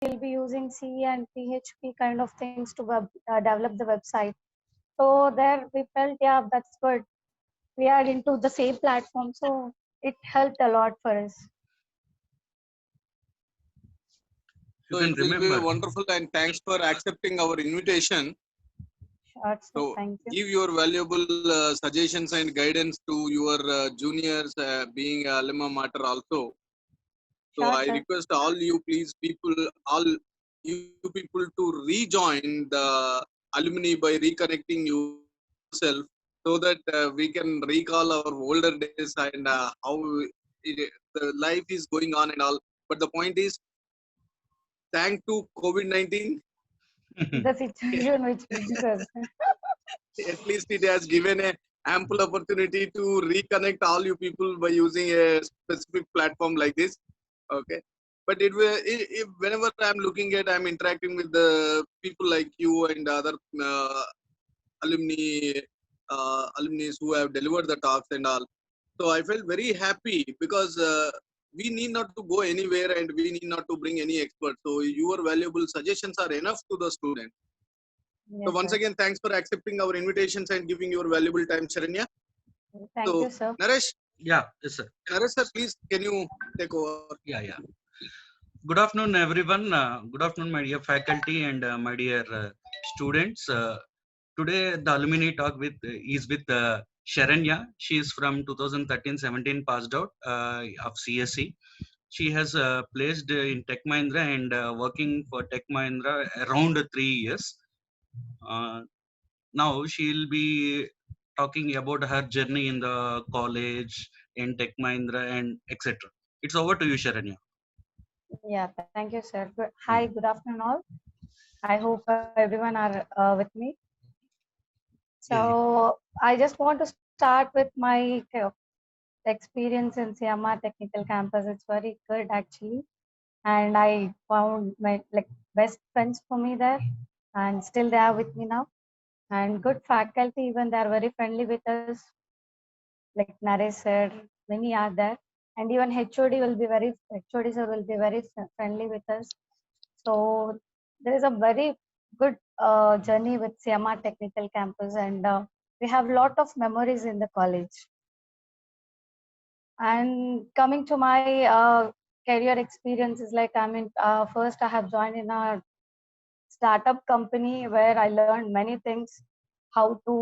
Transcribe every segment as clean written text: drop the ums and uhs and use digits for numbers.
we'll be using C and PHP kind of things to develop the website. So there we felt, yeah, that's good. We are into the same platform, so it helped a lot for us. So it will be wonderful, and thanks for accepting our invitation. Sure, So thank you. give your valuable suggestions and guidance to your juniors, being alma mater also. So Sure, I sir. request all you all you people to rejoin the alumni by reconnecting yourself, so that we can recall our older days and how the life is going on and all. But the point is, thanks to COVID-19, The situation which brings us. at least it has given a ample opportunity to reconnect all you people by using a specific platform like this. Okay, but whenever I'm looking at, I'm interacting with the people like you and other alumni alumni who have delivered the talks and all. So I felt very happy because we need not to go anywhere and we need not to bring any experts. So your valuable suggestions are enough to the student. Yes, So once sir. again, thanks for accepting our invitations and giving your valuable time, Sharanya. Thank So you, sir. Naresh, Yeah, yes, sir. Naresh sir, please can you take over? Yeah. Good afternoon, everyone. Good afternoon, my dear faculty and my dear students. Today, the alumni talk is with Sharanya. She is from 2013-17 passed out of CSE. She has placed in Tech Mahindra and working for Tech Mahindra around 3 years. Uh, Now she will be talking about her journey in the college, in Tech Mahindra, and etc. It's over to you, Sharanya. Yeah, thank you, sir. Hi, good afternoon, all. I hope everyone are with me. So I just want to start with my experience in Siama Technical Campus. It's very good actually, and I found my best friends for me there, and still they are with me now. And good faculty, even they are very friendly with us. Like Naresh sir, many are there, and even HOD sir will be very friendly with us. So there is a very good journey with Siama Technical Campus, and we have a lot of memories in the college. And coming to my career experiences, like first I have joined in a startup company where I learned many things, how to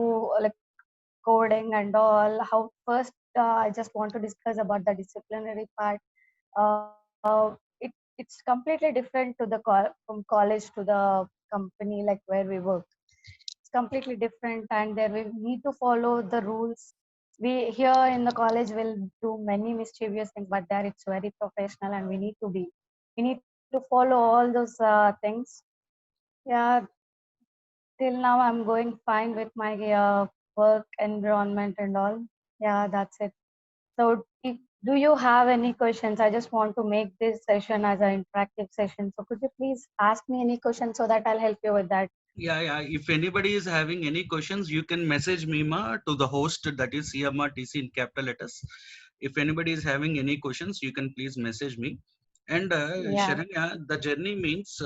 coding and all. How first I just want to discuss about the disciplinary part. It's completely different to from college to the company like where we work. It's completely different, and there we need to follow the rules. We here in the college will do many mischievous things, but there it's very professional, and we need to follow all those things. Yeah, till now I'm going fine with my work environment and all. Yeah, that's it. So do you have any questions? I just want to make this session as an interactive session. So could you please ask me any questions so that I'll help you with that? Yeah. If anybody is having any questions, you can message me to the host, that is CMRTC in capital letters. If anybody is having any questions, you can please message me. And Yeah. Sharanya, the journey means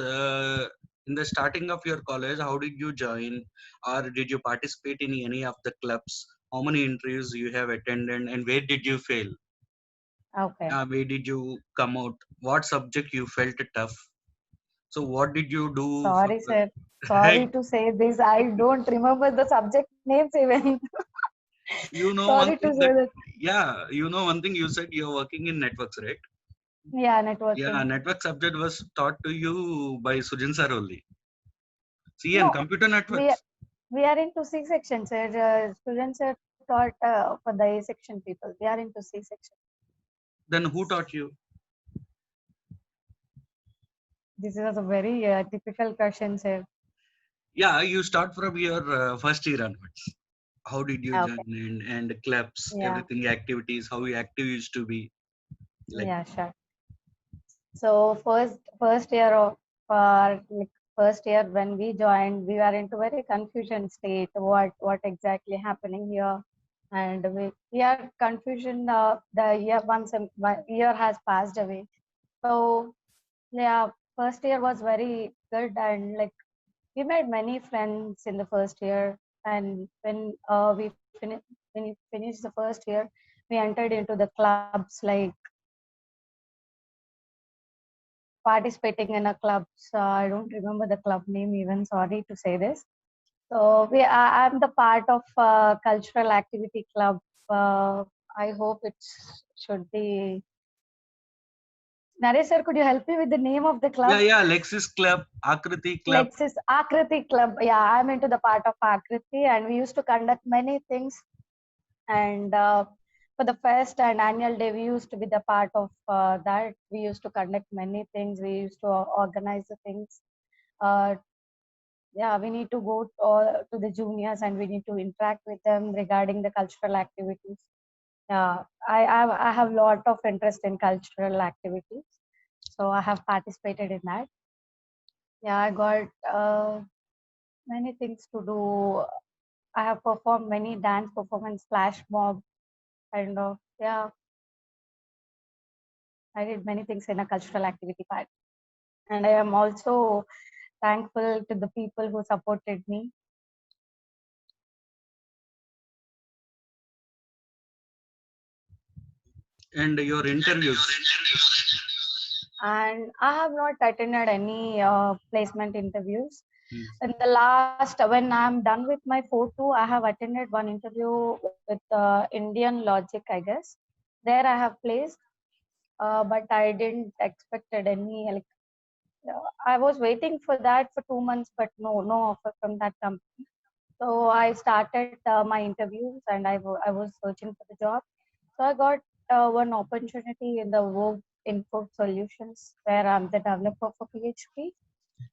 in the starting of your college, how did you join, or did you participate in any of the clubs? How many interviews you have attended, and where did you fail? Okay. Where did you come out? What subject you felt tough? So what did you do for Sorry, sir. right? Sorry to say this. I don't remember the subject names even. You know one Sorry to thing say that, that. yeah, you know one thing, you said you're working in networks, right? Yeah, Yeah, networking. network subject was taught to you by Sujin sir only. See, and No, computer we networks. we are into C section, sir. Students are taught for the A section people. We are into C section. Then who taught you? This is a very difficult question, sir. Yeah, you start from your first year onwards. How did you join Okay. and clubs, Yeah. everything, activities, how you active used to be like. Yeah, sure. So first year of first year when we joined, we were into very confusion state. What exactly happening here? And we are confusion. The year one year has passed away. So yeah, First year was very good, and like we made many friends in the first year. And when we finished the first year, we entered into the clubs, like participating in a club. So I don't remember the club name even. Sorry to say this. So I'm the part of cultural activity club. Uh, I hope it should be. Naresh sir, could you help me with the name of the club? Yeah, Lexis Club, Akriti Club. Lexis Akriti Club. Yeah, I'm into the part of Akriti, and we used to conduct many things. And for the fest and annual day, we used to be the part of that. We used to conduct many things. We used to organize the things. Uh, yeah, we need to go to the juniors and we need to interact with them regarding the cultural activities. Yeah, I have a lot of interest in cultural activities, so I have participated in that. Yeah, I got many things to do. I have performed many dance performance, flash mob, kind of. Yeah, I did many things in a cultural activity part, and I am also thankful to the people who supported me. And your interviews. And I have not attended any placement interviews. Hmm. In the last, when I'm done with my 4-2, I have attended one interview with Indian Logic, I guess. There I have placed, but I didn't expected any. Like I was waiting for that for 2 months, but no offer from that company. So I started my interviews and I was searching for the job. So I got one opportunity in the work info solutions where I'm the developer for PHP.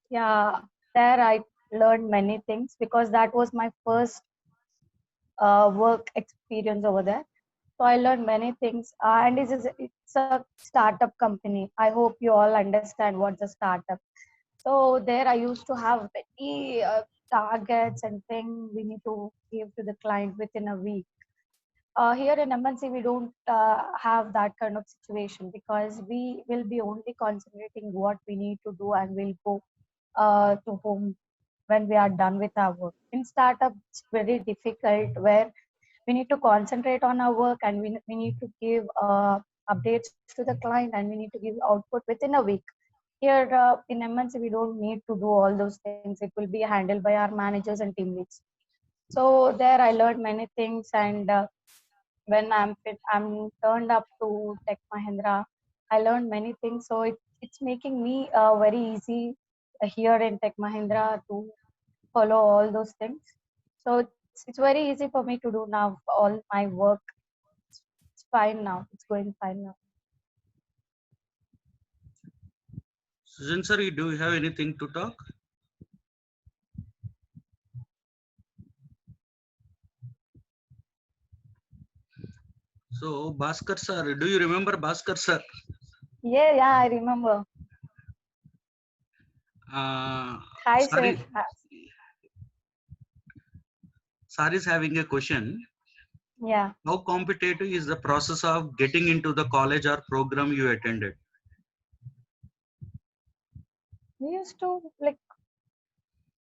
Yeah, there I learned many things because that was my first work experience over there. So I learned many things, and it's a startup company. I hope you all understand what's a startup. So there I used to have many targets and things we need to give to the client within a week. Here in MNC, we don't have that kind of situation because we will be only concentrating what we need to do and we'll go to home when we are done with our work. In startup, it's very difficult where we need to concentrate on our work and we need to give updates to the client and we need to give output within a week. Here in MNC, we don't need to do all those things. It will be handled by our managers and team leads. So there I learned many things, and when I'm turned up to Tech Mahindra, I learned many things. So it's making me very easy here in Tech Mahindra to follow all those things. So it's very easy for me to do now all my work. It's fine now. It's going fine now. Sujan sir, do you have anything to talk? So Bhaskar sir, do you remember Bhaskar sir? Yeah, I remember. Hi, sir. Sorry, Sar is having a question. Yeah, How competitive is the process of getting into the college or program you attended? we used to like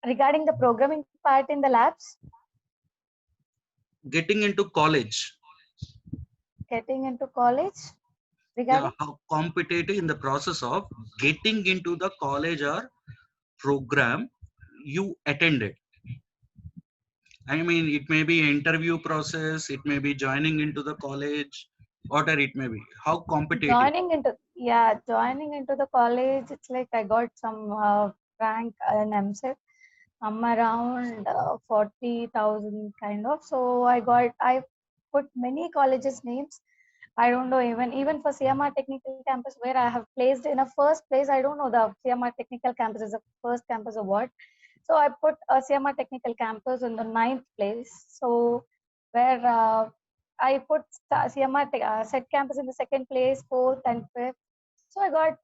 regarding the programming part in the labs, Getting into college. getting into college Yeah, regarding. how competitive in the process of getting into the college or program you attended. I mean, it may be interview process, it may be joining into the college, whatever it may be. How competitive? Joining into the college, it's like I got some rank in MSET, around 40,000 kind of. So I put many colleges names. I don't know, even for CMR Technical Campus where I have placed in a first place. I don't know the CMR Technical Campus is the first campus or what. So I put a CMR Technical Campus in the ninth place. So where I put CMR Set Campus in the second place, fourth and fifth. So I got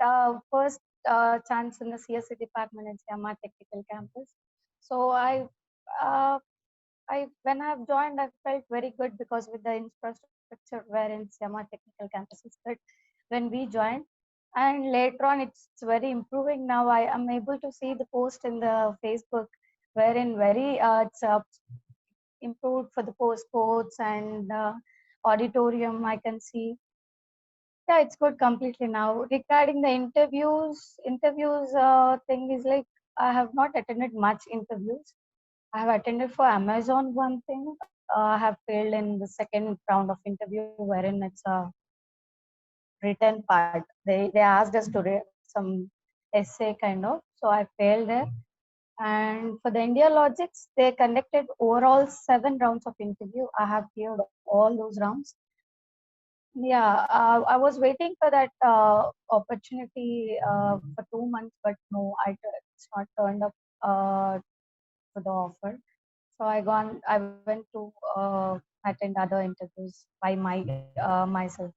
first chance in the CSC department in CMR Technical Campus. So uh, I when I've joined, I felt very good because with the infrastructure where in CMR Technical Campus is good. When we joined, And later on, it's very improving now. I am able to see the post in the Facebook, wherein very it's improved for the post codes and auditorium. I can see. Yeah, it's good completely now. Regarding the interviews thing is like I have not attended much interviews. I have attended for Amazon one thing. I have failed in the second round of interview, wherein it's a written part. They asked us to read some essay kind of. So I failed there. And for the India Logics, they conducted overall 7 rounds of interview. I have cleared all those rounds. Yeah, I was waiting for that opportunity for 2 months, but no, it's not turned up for the offer. So I went to attend other interviews by myself.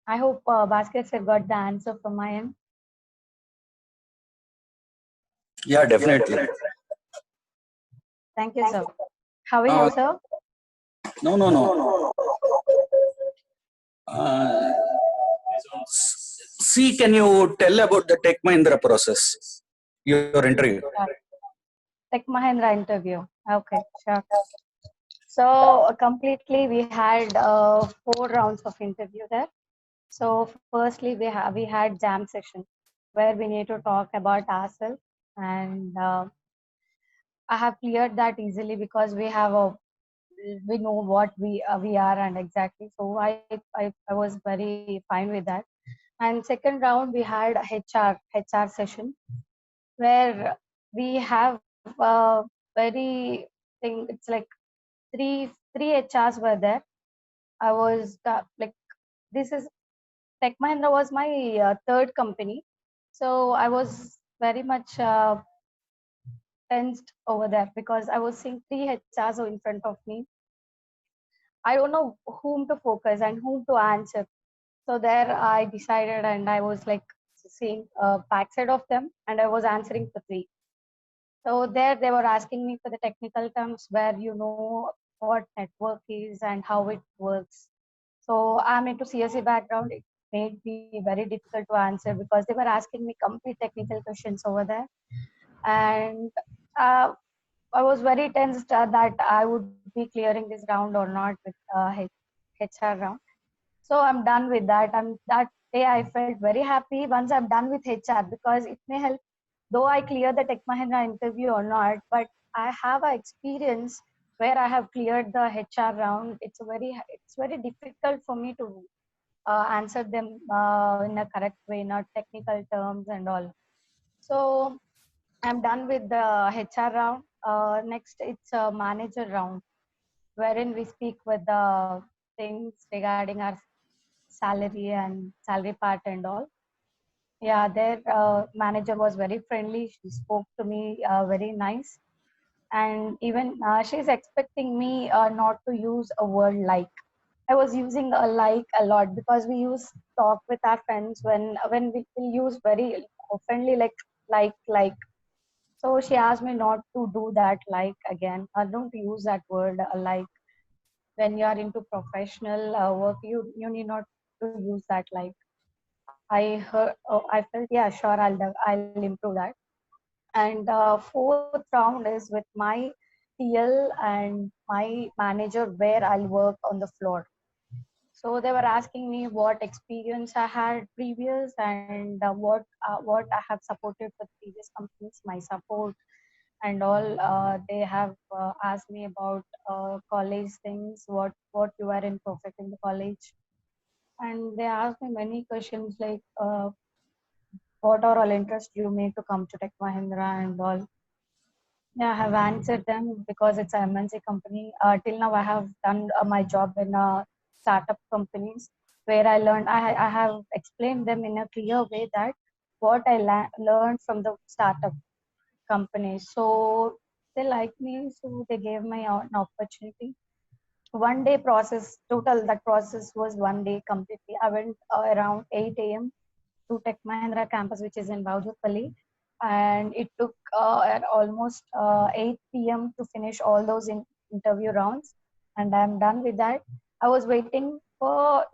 I hope Bhaskar sir got the answer from my end. Yeah, definitely. Thank you, sir. How are you, sir? No. See, can you tell about the Tech Mahindra process? Your interview. Tech Mahindra interview. Okay, sure. So completely, we had 4 rounds of interview there. So firstly, we had jam session where we need to talk about ourselves, and I have cleared that easily because we know what we are and exactly. So I was very fine with that. And second round we had HR session where we have very thing. It's like three HRs were there. I was like this is Tech Mahindra was my third company, so I was very much tensed over there because I was seeing three HRs in front of me. I don't know whom to focus and whom to answer. So there I decided and I was like seeing backside of them and I was answering for three. So there they were asking me for the technical terms where you know what network is and how it works. So I'm into CSE background. It made me very difficult to answer because they were asking me complete technical questions over there. And uh, I was very tensed that I would be clearing this round or not with HR round. So I'm done with that. That day I felt very happy once I'm done with HR because it may help. Though I clear the Tech Mahindra interview or not, but I have a experience where I have cleared the HR round. It's very difficult for me to answer them in a correct way, not technical terms and all. So I'm done with the HR round. Next, it's a manager round, wherein we speak with the things regarding our salary and salary part and all. Yeah, their manager was very friendly. She spoke to me very nice, and even she's expecting me not to use a word like. I was using a like a lot because we use talk with our friends when we use very oftenly like. So she asked me not to do that like again. Don't use that word like when you are into professional work. You need not to use that like. I felt yeah sure I'll improve that. And fourth round is with my TL and my manager where I'll work on the floor. So they were asking me what experience I had previous and what I have supported for previous companies, my support and all. They have asked me about college things, what you are in perfect in the college, and they asked me many questions like what are all interests you made to come to Tech Mahindra and all. Yeah, I have answered them because it's a MNC company. Till now, I have done my job in startup companies where I learned. I have explained them in a clear way that what I learned from the startup company. So they liked me, so they gave me an opportunity. 1 day process total. That process was 1 day completely. I went around 8 a.m. to Tech Mahindra campus, which is in Bauduppally, and it took at almost 8 p.m. to finish all those interview rounds, and I'm done with that. I was waiting for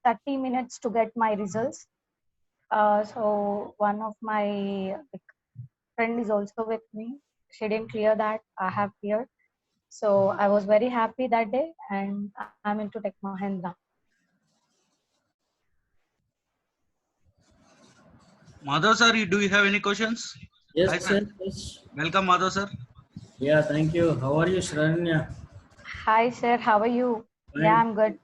30 minutes to get my results. So one of my friend is also with me. She didn't clear that. I have cleared. So I was very happy that day, and I'm into Tech Mahindra. Madhav sir, do you have any questions? Yes, Hi, sir. sir. Yes. Welcome, Madhav sir. Yeah, thank you. How are you, Sharanya? Hi, sir. How are you? Yeah, Fine. I'm good.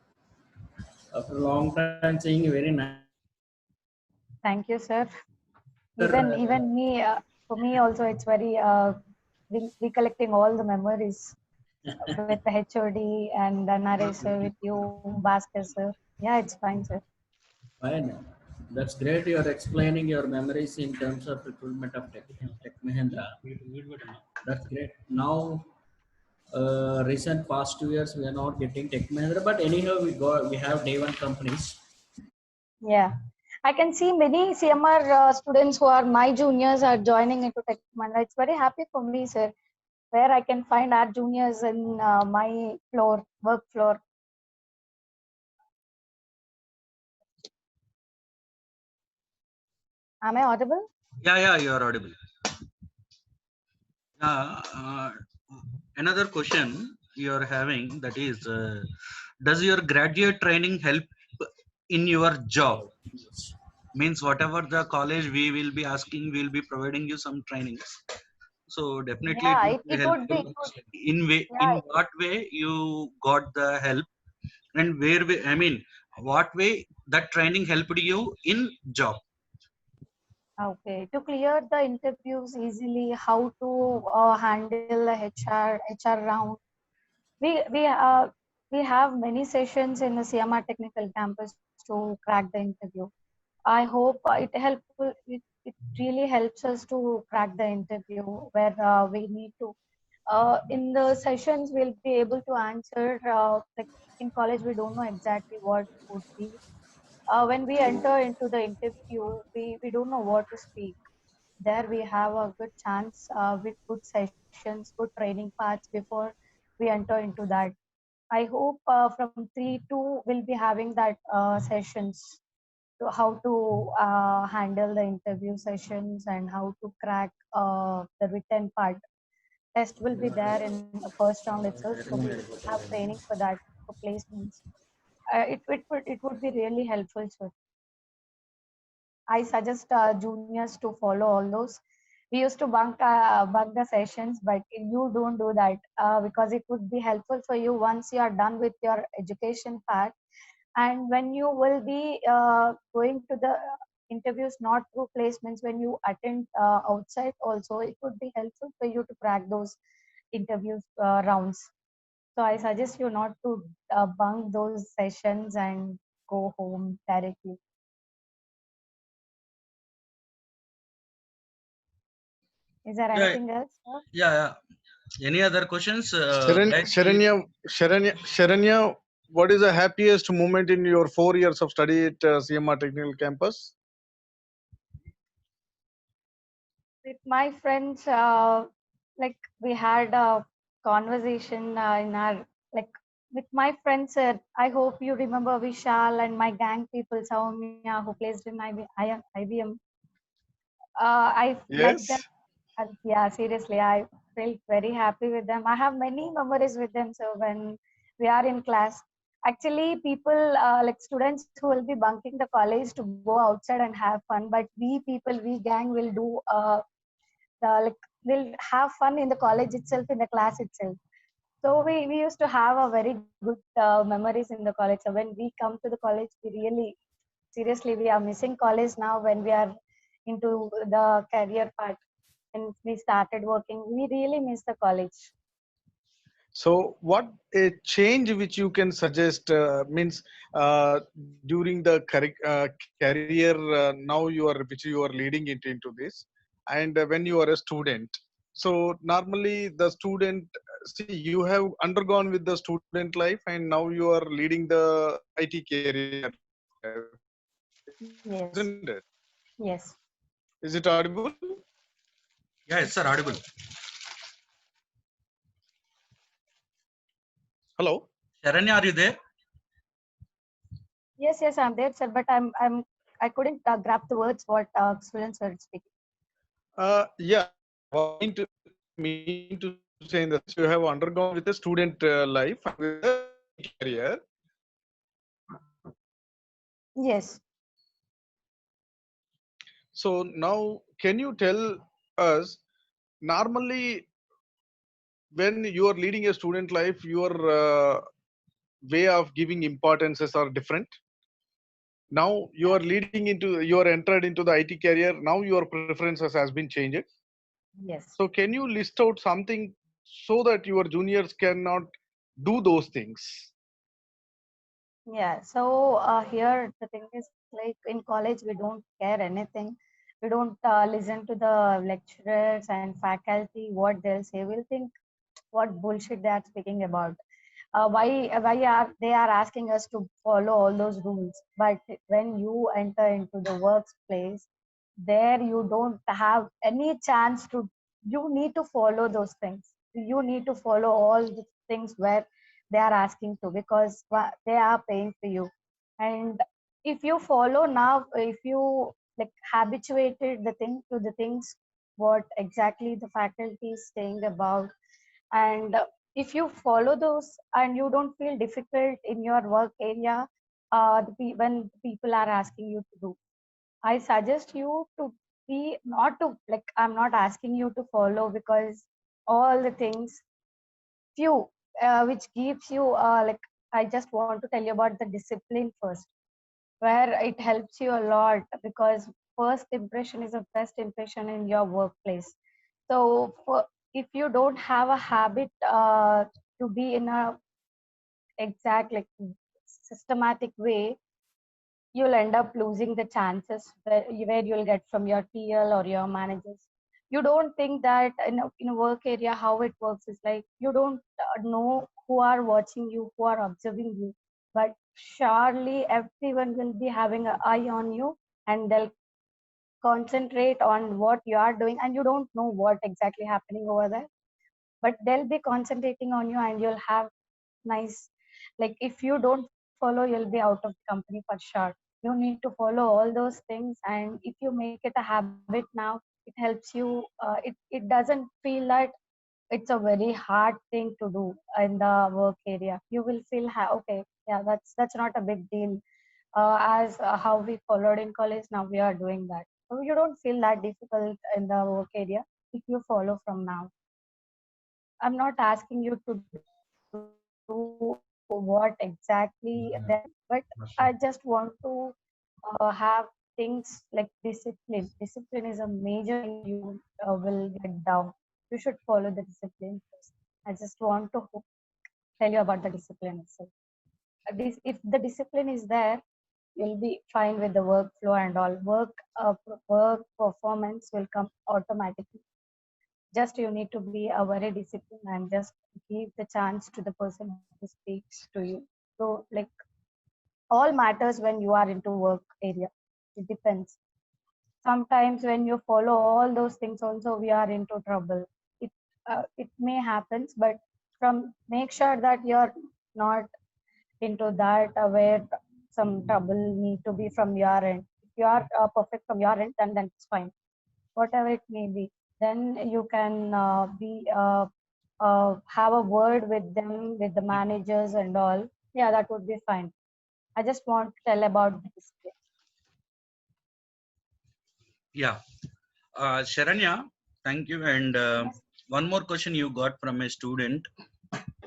After a long time seeing you, very nice. Thank you, sir. Sir, Even me, for me also, it's very recollecting all the memories with the HOD and NRA sir, with you, Bhaskar sir. Yeah, it's fine, sir. fine. That's great. You are explaining your memories in terms of recruitment of Tech Mahindra. That's great. Now, recent past 2 years, we are not getting Tech Mahindra, but anyhow, we have day one companies. Yeah. I can see many CMR students who are my juniors are joining into Tech Mahindra. It's very happy for me, sir, where I can find our juniors in my floor, work floor. Am I audible? Yeah, you are audible. Another question you are having, that is, does your graduate training help in your job? Means whatever the college we will be asking, we will be providing you some trainings. So definitely it Yeah, will be it would be. helpful. In Yeah, what way you got the help, and where we, I mean, what way that training helped you in job? okay. To clear the interviews easily, how to handle the HR round. We we have many sessions in the CMR Technical Campus to crack the interview. I hope it really helps us to crack the interview where we need to in the sessions we'll be able to answer like in college we don't know exactly what would be when we enter into the interview we don't know what to speak. There we have a good chance with good sessions, good training paths before we enter into that. I hope from 3 to we'll be having that sessions to how to handle the interview sessions and how to crack the written part. Test will be there in the first round itself, so we have training for that for placements. It would be really helpful, sir. I suggest juniors to follow all those. We used to bunk the sessions, but you don't do that because it would be helpful for you once you are done with your education part. And when you will be going to the interviews, not through placements, when you attend outside also, it would be helpful for you to crack those interviews rounds. So I suggest you not to bunk those sessions and go home directly. Is there Yeah, anything else, sir? yeah. Any other questions, guys? Sharanya, what is the happiest moment in your 4 years of study at CMR Technical Campus? With my friends, like we had a conversation in our like with my friends. I hope you remember Vishal and my gang people, Soumya, who placed in IBM. I like them. Yes. Yeah, seriously, I felt very happy with them. I have many memories with them. So when we are in class, actually, people like students who will be bunking the college to go outside and have fun, but we people, we gang will do like we'll have fun in the college itself, in the class itself. So we used to have a very good memories in the college. So when we come to the college, we really seriously we are missing college now when we are into the career part and we started working. We really miss the college. So, what a change which you can suggest means during the career now which you are leading it into this, and when you are a student. So normally the student, see, you have undergone with the student life, and now you are leading the IT career, isn't Yes. it? Yes. Is it audible? Yeah, it's sir, audible. Hello. Sharanya, are you there? Yes, I'm there, sir, but I couldn't grab the words what students were speaking. Yeah, what mean to say in the sense you have undergone with a student life and with a career. Yes. So now, can you tell us normally when you are leading a student life, your way of giving importances are different? Now you are leading into, you are entered into the IT career. Now your preferences has been changed. Yes. So can you list out something so that your juniors cannot do those things? Yeah. So here the thing is like in college we don't care anything. We don't listen to the lecturers and faculty what they'll say. We'll think what bullshit they are speaking about. Why are they are asking us to follow all those rules? But when you enter into the workplace, there you don't have any chance to. You need to follow those things. You need to follow all the things where they are asking to because they are paying for you. And if you follow now, if you like habituated the thing to the things what exactly the faculty is saying about, and if you follow those and you don't feel difficult in your work area, when people are asking you to do, I suggest you to be not to like, I'm not asking you to follow because all the things few which gives you like, I just want to tell you about the discipline first, where it helps you a lot because first impression is the best impression in your workplace. So if you don't have a habit to be in a exact like systematic way, you'll end up losing the chances where you'll get from your TL or your managers. You don't think that in a work area how it works is like you don't know who are watching you, who are observing you, but surely everyone will be having an eye on you and they'll concentrate on what you are doing and you don't know what exactly happening over there, but they'll be concentrating on you and you'll have nice, like if you don't follow you'll be out of the company for sure. You need to follow all those things, and if you make it a habit now, it helps you it doesn't feel that it's a very hard thing to do in the work area. You will feel okay, yeah, that's not a big deal. As how we followed in college, now we are doing that, so you don't feel that difficult in the work area if you follow from now. I'm not asking you to do what exactly they're asking, but I just want to have things like discipline. Discipline is a major thing you will get down. You should follow the discipline first. I just want to tell you about the discipline itself. If the discipline is there, you'll be fine with the workflow and all. Work performance will come automatically. Just you need to be a very disciplined and just give the chance to the person who speaks to you. So like all matters when you are into work area. It depends. Sometimes when you follow all those things also we are into trouble. It may happens, but from make sure that you're not into that where some trouble need to be from your end. If you are perfect from your end, then it's fine. Whatever it may be, then you can have a word with them, with the managers and all. Yeah, that would be fine. I just want to tell about the discipline. Yeah. Sharanya, thank you. And Yes. one more question you got from a student.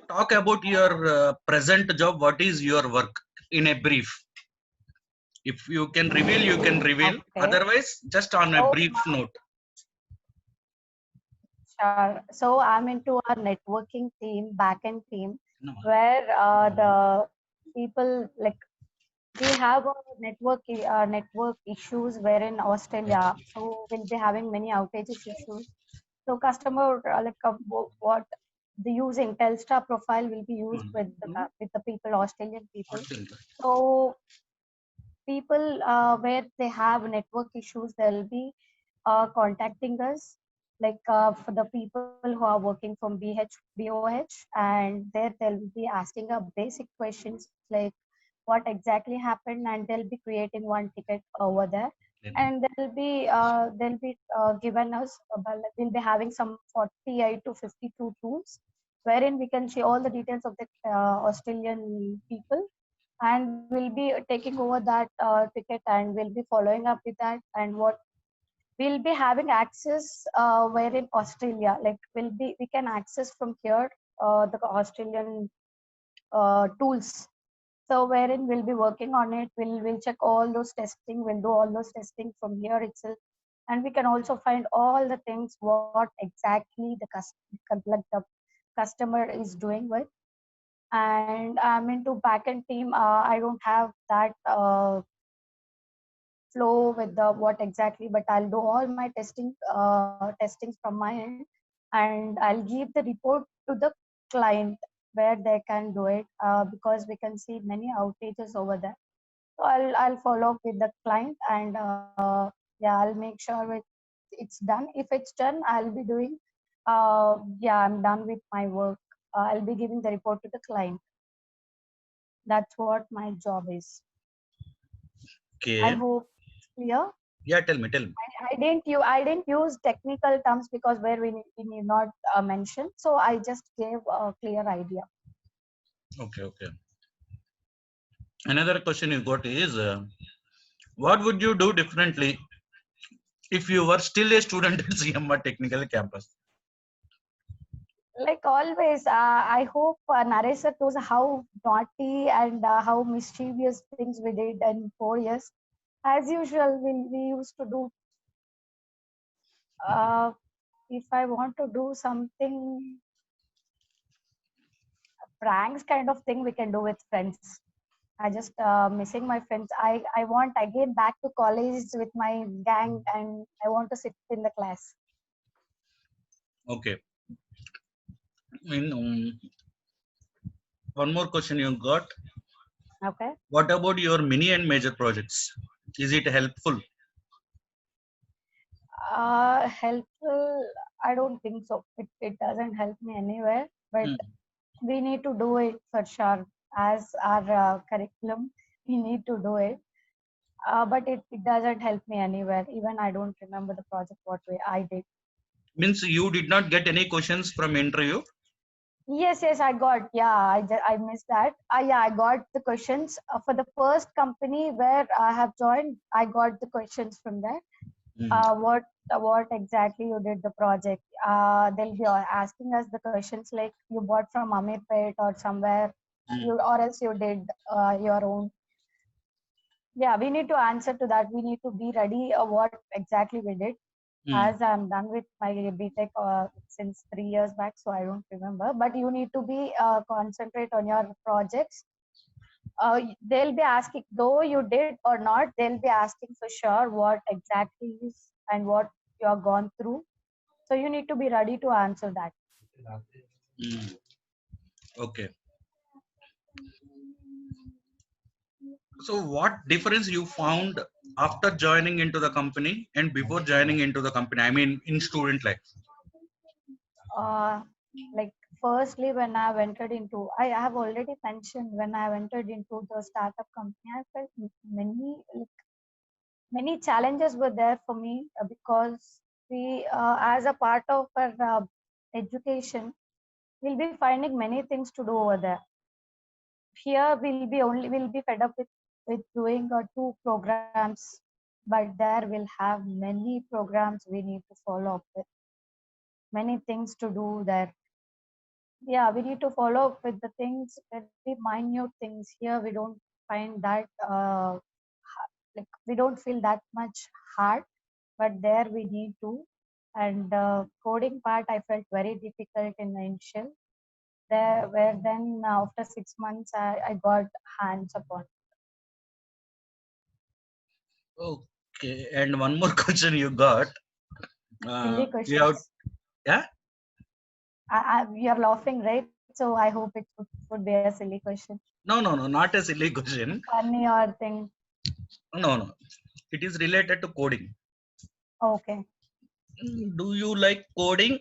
Talk about your present job. What is your work in a brief? If you can reveal, you can reveal. Okay. Otherwise, just on a So, brief note. sure. So I'm into a networking team, backend team, No. where the people like we have a network issues where in Australia, so we'll be having many outages issues. So customer what the using Telstra profile will be used with the people, Australian people. So people where they have network issues, they'll be contacting us, like for the people who are working from BOH, and there they'll be asking a basic questions like what exactly happened, and they'll be creating one ticket over there. Then, And they'll be given us we'll be having some 48 to 52 tools wherein we can see all the details of the Australian people, and we'll be taking over that ticket, and we'll be following up with that, and what we'll be having access where in Australia, like we can access from here the Australian tools. So wherein we'll be working on it, we'll check all those testing, we'll do all those testing from here itself, and we can also find all the things what exactly the customer is doing with. And I'm into backend team. I don't have that flow with the what exactly, but I'll do all my testings from my end, and I'll give the report to the client where they can do it, because we can see many outages over there. So I'll follow up with the client, and yeah, I'll make sure it's done. If it's done, I'll be doing yeah, I'm done with my work. I'll be giving the report to the client. That's what my job is. I okay. hope it's clear. Yeah, tell me, tell me. I didn't use technical terms because where we need not mention. So I just gave a clear idea. Okay, okay. Another question you got is, what would you do differently if you were still a student at CMR Technical Campus? Like always, I hope Naresh sir knows how naughty and how mischievous things we did in 4 years. As usual, we used to do. Uh, if I want to do something pranks kind of thing, we can do with friends. I just missing my friends. I want again back to college with my gang, and I want to sit in the class. Okay. One more question you got. Okay. What about your mini and major projects? Is it helpful? Helpful. I don't think so. It doesn't help me anywhere, but Hmm. we need to do it for sure. As our curriculum, we need to do it. But it doesn't help me anywhere. Even I don't remember the project what way I did. Means you did not get any questions from interview? Yes, I got. Yeah, I missed that. Yeah, I got the questions for the first company where I have joined. I got the questions from there. Hmm. What exactly you did the project? They'll be asking us the questions like you bought from Amirpet or somewhere, Hmm. you or else you did your own. Yeah, we need to answer to that. We need to be ready. What exactly we did. Hmm. As I'm done with my BTech since 3 years back, so I don't remember. But you need to be concentrate on your projects. They'll be asking, though you did or not, they'll be asking for sure what exactly is and what you are gone through. So you need to be ready to answer that. Hmm. Okay. So what difference you found after joining into the company and before joining into the company? I mean, in student life. Uh, like firstly, when I entered into, I have already mentioned when I entered into the startup company, I felt many challenges were there for me because we, as a part of our education, we'll be finding many things to do over there. Here we'll be fed up with doing two programs, but there we'll have many programs we need to follow up with, many things to do there. Yeah, we need to follow up with the things, very minute things. Here we don't find that like we don't feel that much hard, but there we need to. And coding part I felt very difficult in the initial there, where then after 6 months I got hands upon. Okay. And one more question you got. Silly You have, questions. yeah? You're laughing, right? So I hope it would be a silly question, No, no, no, not a silly question. funny or thing. No, no. It is related to coding. Okay. Do you like coding?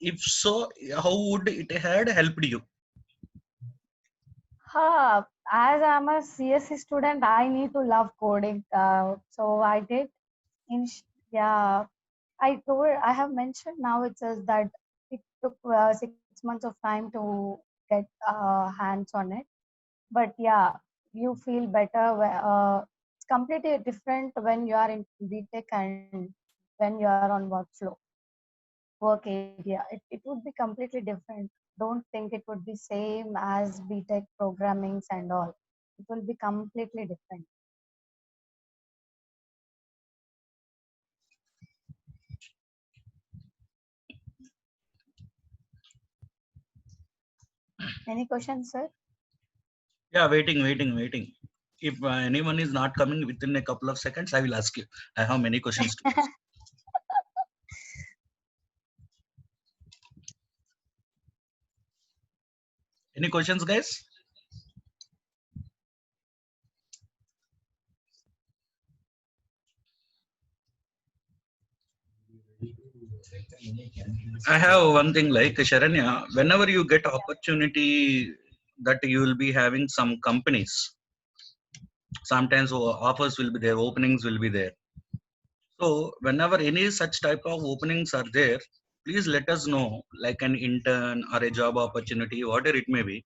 If so, how would it had helped you? as I'm a CSC student, I need to love coding. So I did. Yeah, I have mentioned now it says that it took 6 months of time to get hands on it. But yeah, you feel better. It's completely different when you are in BTech and when you are on work area. It would be completely different. Don't think it would be same as BTech programmings and all. It will be completely different. Any questions, sir? Yeah, waiting. If anyone is not coming within a couple of seconds, I will ask you. I have many questions to ask. Any questions, guys? I have one thing like Sharanya, whenever you get opportunity that you will be having some companies, sometimes offers will be there, openings will be there. So whenever any such type of openings are there, please let us know, like an intern or a job opportunity, whatever it may be,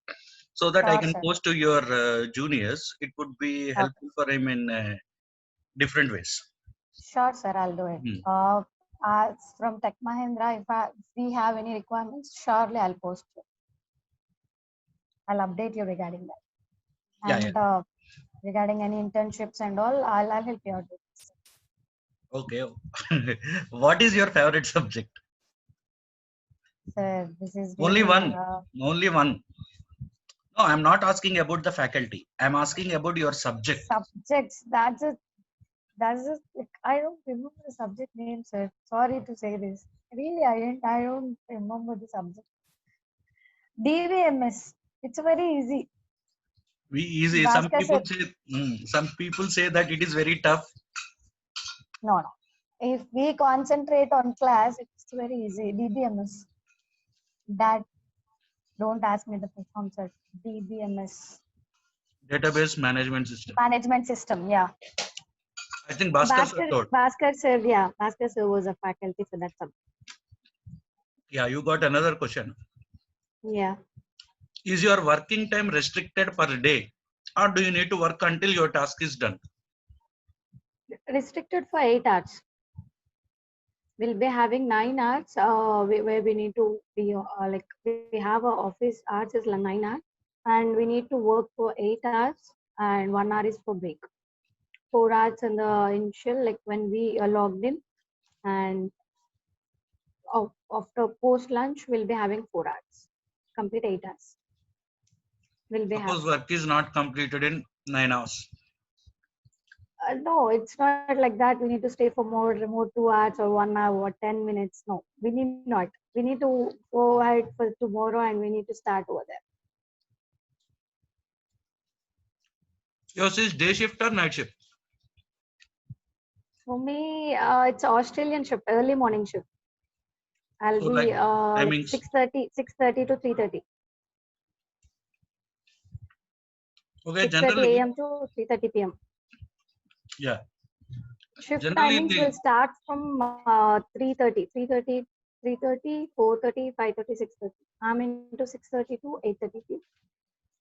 so that I Sure, can sir. post to your juniors. It would be Okay. helpful for him in different ways. Sure, sir. I'll do it. Hmm. From Tech Mahindra, if we have any requirements, surely I'll post you. I'll update you regarding that. Yeah, yeah. And regarding any internships and all, I'll help you out with this. Okay. What is your favorite subject? Sir, this is Only really one. Only one. No, I'm not asking about the faculty. I'm asking about your subject. subjects. That's like I don't remember the subject name, sir. Sorry to say this. Really, I don't remember the subject. DVMS. It's very easy. We easy. Bhaskar sir. Some people say that it is very tough. No, no. If we concentrate on class, it's very easy. DBMS. That don't ask me the perform, sir. DBMS. Database management system. Management system. Yeah. I think Bhaskar sir told. Bhaskar sir. Yeah. Bhaskar sir was a faculty for that subject. Yeah, you got another question. Yeah. Is your working time restricted per day, or do you need to work until your task is done? Restricted for 8 hours. We'll be having 9 hours where we need to be like we have our office hours is like 9 hours and we need to work for 8 hours and 1 hour is for break. 4 hours in the initial like when we are logged in and after post lunch we'll be having 4 hours. Complete 8 hours. We'll be Suppose having. work is not completed in 9 hours. No, it's not like that. We need to stay for more 2 hours or 1 hour or 10 minutes. No, we need not. We need to go ahead for tomorrow and we need to start over there. Yours is day shift or night shift? For me, it's Australian shift, early morning shift. I'll So be like like timings. 6:30 to 3:30. Okay, 6:30 generally, a.m. to 3:30 p.m. yeah. Shift Generally, timings will start from 3:30, 3:30, 3:30, 4:30, 5:30, 6:30. I'm into 6:30 to 8:30 p.m.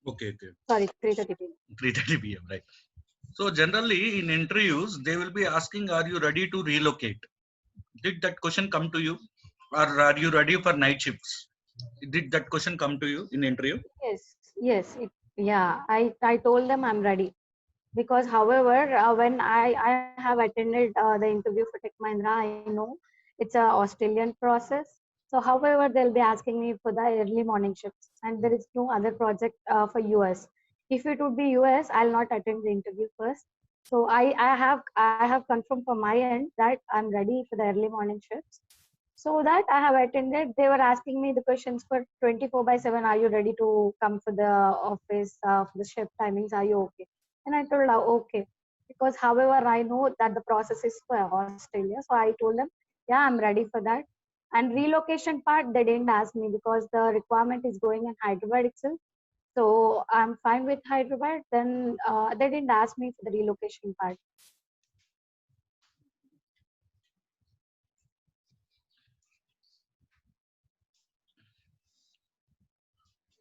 okay. Sorry, 3:30 p.m. 3:30 p.m. Right. So generally in interviews, they will be asking, "Are you ready to relocate?" Did that question come to you, or are you ready for night shifts? Did that question come to you in interview? Yes. Yeah, I told them I'm ready because however when I have attended the interview for Tech Mahindra, I know it's a Australian process. So however they'll be asking me for the early morning shifts and there is no other project for US. If it would be US, I'll not attend the interview first. So I have confirmed from my end that I'm ready for the early morning shifts. So that I have attended, they were asking me the questions for 24/7. Are you ready to come for the office for the shift timings? Are you okay? And I told her okay, because however I know that the process is for Australia, so I told them, yeah, I'm ready for that. And relocation part, they didn't ask me because the requirement is going in Hyderabad itself. So I'm fine with Hyderabad. Then they didn't ask me for the relocation part.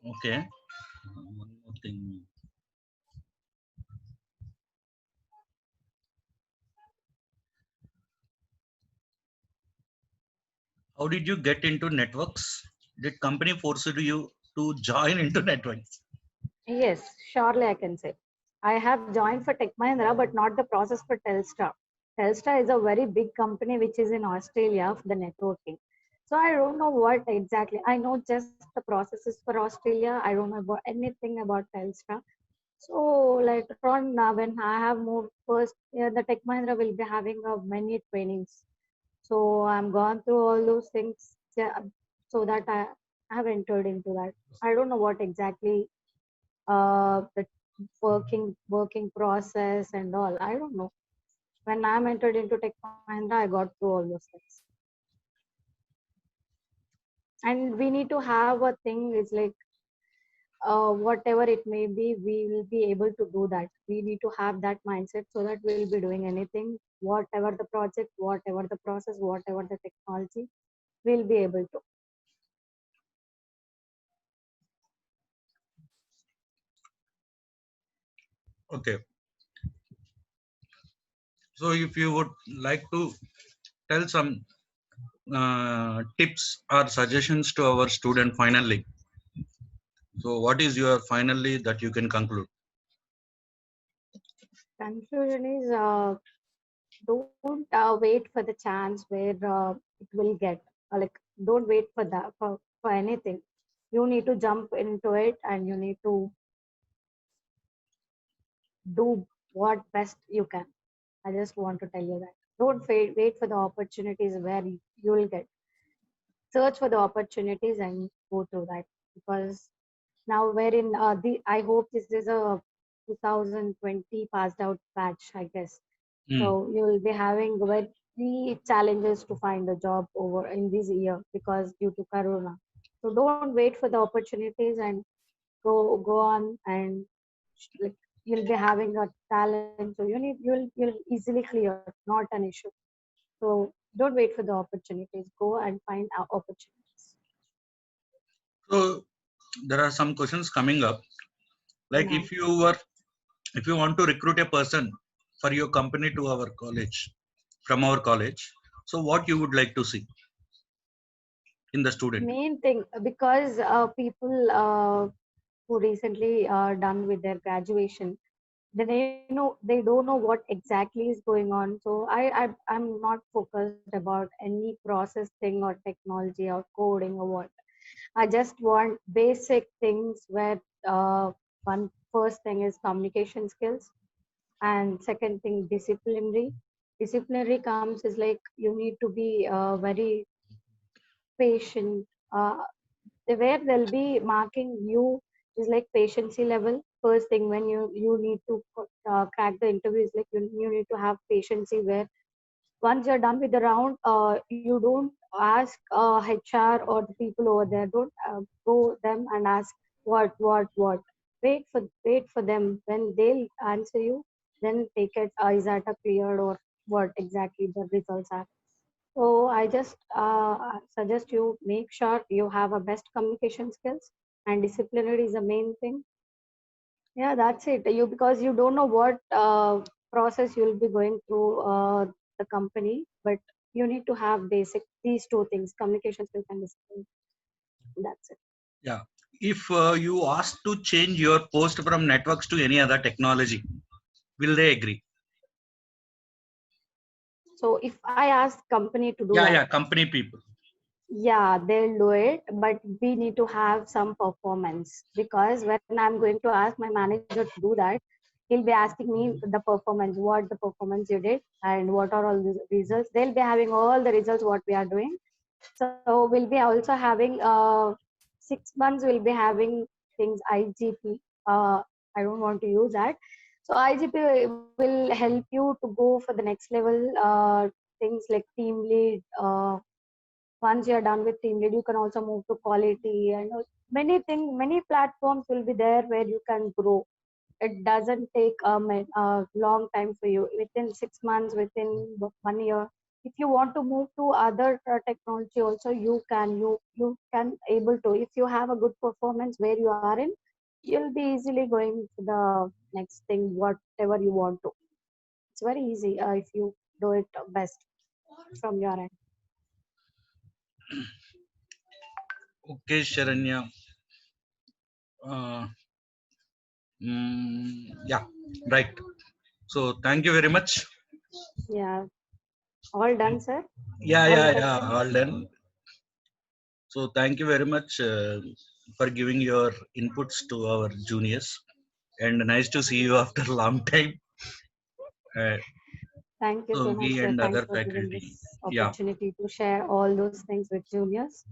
Okay. One more thing. How did you get into networks? Did company force you to join into networks? Yes, surely I can say. I have joined for Tech Mahindra, but not the process for Telstra. Telstra is a very big company which is in Australia for the networking. So I don't know what exactly. I know just the processes for Australia. I don't know about anything about Telstra. So later on, when I have moved first, the Tech Mahindra will be having many trainings. So I'm gone through all those things, so that I have entered into that. I don't know what exactly the working process and all. I don't know. When I'm entered into Tech Mahindra, I got through all those things. And we need to have a thing. It's like whatever it may be, we will be able to do that. We need to have that mindset so that we'll be doing anything, whatever the project, whatever the process, whatever the technology, we'll be able to. Okay. So if you would like to tell some tips or suggestions to our student finally. So what is your finally that you can conclude? Conclusion is don't wait for the chance where it will get. Like don't wait for that for anything. You need to jump into it and you need to do what best you can. I just want to tell you that. Don't wait for the opportunities where you will get. Search for the opportunities and go through that, because now we're in the I hope this is a 2020 passed out batch, I guess. Hmm. So you will be having very challenges to find a job over in this year because due to Corona. So don't wait for the opportunities and go on, and like you'll be having a talent. So you'll easily clear, not an issue. So don't wait for the opportunities. Go and find opportunities. So there are some questions coming up. Like Yeah. if you want to recruit a person for your company to our college, from our college, so what you would like to see in the student? Main thing, because people who recently done with their graduation, they don't know what exactly is going on. So I'm not focused about any process thing or technology or coding or what. I just want basic things where one first thing is communication skills, and second thing disciplinary. Disciplinary comes is like you need to be very patient. Where they'll be marking you is like patiency level. First thing when you need to crack the interview is like you need to have patience, where once you're done with the round, you don't ask HR or the people over there, don't go them and ask what. Wait for them. When they'll answer you, then take it, is that a cleared or what exactly the results are. So I just suggest you make sure you have a best communication skills, and disciplinary is the main thing. Yeah, that's it. You, because you don't know what process you'll be going through the company, but you need to have basic these two things: communication skills and discipline. That's it. Yeah. If you ask to change your post from networks to any other technology, will they agree? So if I ask company to do Yeah, that, yeah, company people. yeah, they'll do it, but we need to have some performance, because when I'm going to ask my manager to do that, he'll be asking me the performance, what the performance you did and what are all the results. They'll be having all the results what we are doing. So we'll be also having 6 months we'll be having things IGP. I don't want to use that. So IGP will help you to go for the next level things like team lead, once you're done with team lead, you can also move to quality, and many things, many platforms will be there where you can grow. It doesn't take a long time for you. Within 6 months, within 1 year, if you want to move to other technology also, you can able to. If you have a good performance where you are in, you'll be easily going to the next thing, whatever you want to. It's very easy if you do it best from your end. Okay, Sharanya. Uh, yeah, right. So thank you very much. Yeah, all done, sir. Yeah, All the yeah, yeah, questions. all done. So thank you very much for giving your inputs to our juniors, and nice to see you after a long time. Uh, Thank you so so much, we sir. and Thanks other for giving faculty. this Yeah, opportunity to share all those things with juniors.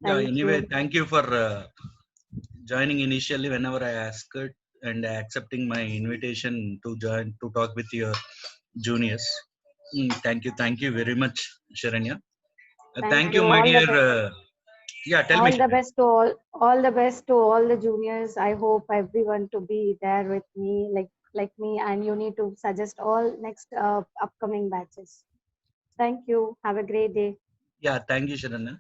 yeah. Thank Anyway, you. thank you for joining initially whenever I asked it and accepting my invitation to join to talk with your juniors. Thank you very much, Sharanya. Thank Thank you, you. my All the dear. best. Yeah, tell me, All the Sharanya. best to all the best to all the juniors. I hope everyone to be there with me, like me, and you need to suggest all next upcoming batches. Thank you. Have a great day. Yeah, thank you, Sharanya.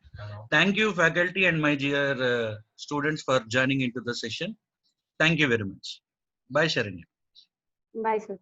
Thank you, faculty and my dear students for joining into the session. Thank you very much. Bye, Sharanya. Bye, sir.